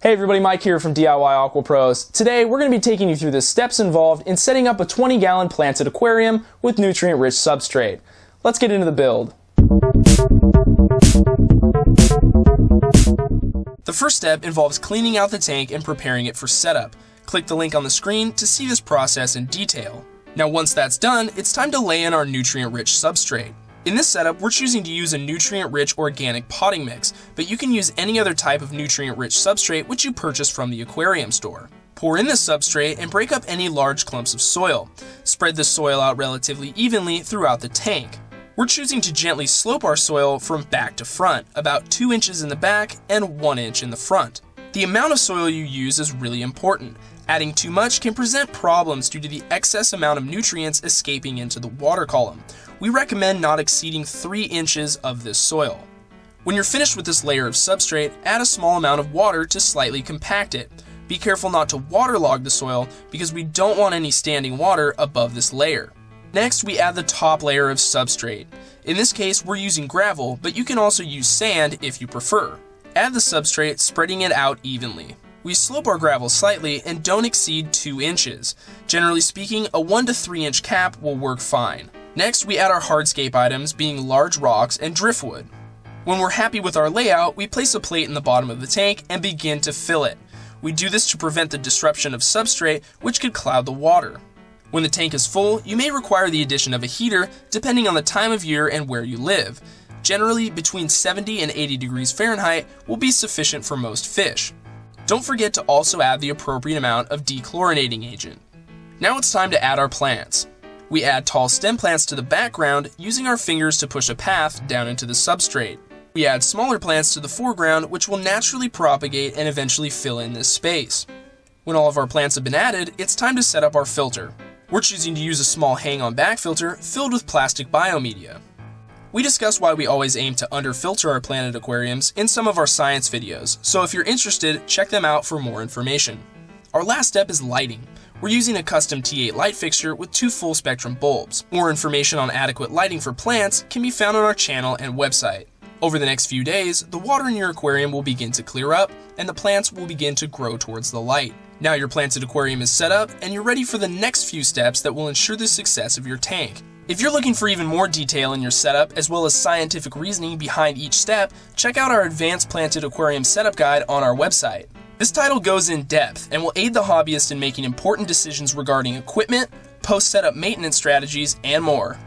Hey everybody, Mike here from DIY AQUAPROs. Today we're going to be taking you through the steps involved in setting up a 20-gallon planted aquarium with nutrient-rich substrate. Let's get into the build. The first step involves cleaning out the tank and preparing it for setup. Click the link on the screen to see this process in detail. Now once that's done, it's time to lay in our nutrient-rich substrate. In this setup, we're choosing to use a nutrient-rich organic potting mix, but you can use any other type of nutrient-rich substrate which you purchase from the aquarium store. Pour in this substrate and break up any large clumps of soil. Spread the soil out relatively evenly throughout the tank. We're choosing to gently slope our soil from back to front, about 2 inches in the back and 1 inch in the front. The amount of soil you use is really important. Adding too much can present problems due to the excess amount of nutrients escaping into the water column. We recommend not exceeding 3 inches of this soil. When you're finished with this layer of substrate, add a small amount of water to slightly compact it. Be careful not to waterlog the soil because we don't want any standing water above this layer. Next, we add the top layer of substrate. In this case, we're using gravel, but you can also use sand if you prefer. Add the substrate, spreading it out evenly. We slope our gravel slightly and don't exceed 2 inches. Generally speaking, a 1 to 3 inch cap will work fine. Next, we add our hardscape items, being large rocks and driftwood. When we're happy with our layout, we place a plate in the bottom of the tank and begin to fill it. We do this to prevent the disruption of substrate, which could cloud the water. When the tank is full, you may require the addition of a heater, depending on the time of year and where you live. Generally, between 70 and 80 degrees Fahrenheit will be sufficient for most fish. Don't forget to also add the appropriate amount of dechlorinating agent. Now it's time to add our plants. We add tall stem plants to the background, using our fingers to push a path down into the substrate. We add smaller plants to the foreground, which will naturally propagate and eventually fill in this space. When all of our plants have been added, it's time to set up our filter. We're choosing to use a small hang-on back filter filled with plastic biomedia. We discuss why we always aim to under-filter our planted aquariums in some of our science videos, so if you're interested, check them out for more information. Our last step is lighting. We're using a custom T8 light fixture with 2 full-spectrum bulbs. More information on adequate lighting for plants can be found on our channel and website. Over the next few days, the water in your aquarium will begin to clear up, and the plants will begin to grow towards the light. Now your planted aquarium is set up, and you're ready for the next few steps that will ensure the success of your tank. If you're looking for even more detail in your setup, as well as scientific reasoning behind each step, check out our Advanced Planted Aquarium Setup Guide on our website. This title goes in depth and will aid the hobbyist in making important decisions regarding equipment, post-setup maintenance strategies, and more.